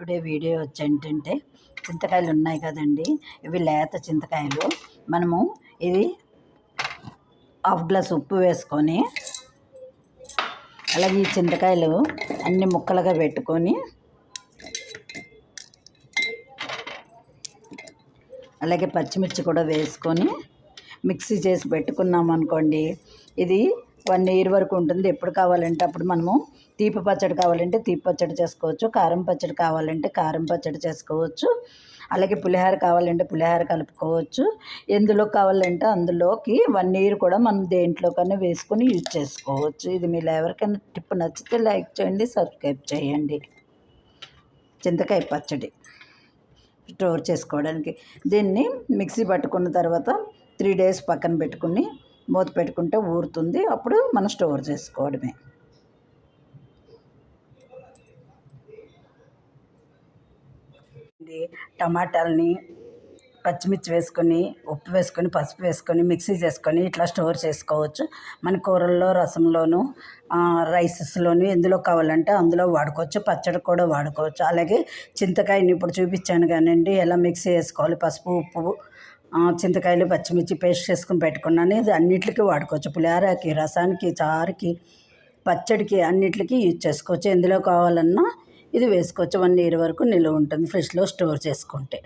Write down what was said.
Today video వచ్చి ఏంటంటే చింతకాయలు ఉన్నాయి కదండి, ఇవి లేత చింతకాయలు. మనము ఇది హాఫ్ గ్లాస్ ఉప్పు వేసుకొని అలాగే ఈ చింతకాయలు అన్ని ముక్కలుగా పెట్టుకొని అలాగే పచ్చిమిర్చి కూడా వేసుకొని మిక్సీ చేసి పెట్టుకున్నాం అనుకోండి, ఇది 1 ఇయర్ వరకు ఉంటుంది. ఎప్పుడు కావాలంటే అప్పుడు మనము తీపి పచ్చడి కావాలంటే తీపి పచ్చడి చేసుకోవచ్చు, కారం పచ్చడి కావాలంటే కారం పచ్చడి చేసుకోవచ్చు, అలాగే పులిహోర కావాలంటే పులిహోర కలుపుకోవచ్చు. ఎందులో కావాలంటే అందులోకి 1 ఇయర్ కూడా మనం దేంట్లోకైనా వేసుకొని యూజ్ చేసుకోవచ్చు. ఇది మీరు ఎవరికైనా టిప్ నచ్చితే లైక్ చేయండి, సబ్స్క్రైబ్ చేయండి. చింతకాయ పచ్చడి స్టోర్ చేసుకోవడానికి దీన్ని మిక్సీ పట్టుకున్న తర్వాత 3 days పక్కన పెట్టుకుని మూత పెట్టుకుంటే ఊరుతుంది. అప్పుడు మనం స్టోర్ చేసుకోవడమే. టమాటాలని పచ్చిమిర్చి వేసుకొని ఉప్పు వేసుకొని పసుపు వేసుకొని మిక్సీ చేసుకొని ఇట్లా స్టోర్ చేసుకోవచ్చు. మన కూరల్లో, రసంలోను, రైసెస్లోను ఎందులో కావాలంటే అందులో వాడుకోవచ్చు. పచ్చడి కూడా వాడుకోవచ్చు. అలాగే చింతకాయని ఇప్పుడు చూపించాను కానండి ఎలా మిక్సీ వేసుకోవాలి. పసుపు, ఉప్పు, చింతకాయలు, పచ్చిమిర్చి పేస్ట్ చేసుకుని పెట్టుకున్నాను. ఇది అన్నిటికీ వాడుకోవచ్చు. పులిహోరకి, రసానికి, చారుకి, పచ్చడికి అన్నిటికీ యూజ్ చేసుకోవచ్చు. ఎందులో కావాలన్నా ఇది వేసుకోవచ్చు. 1 ఇయర్ వరకు నిలువ ఉంటుంది ఫ్రిడ్జ్లో స్టోర్ చేసుకుంటే.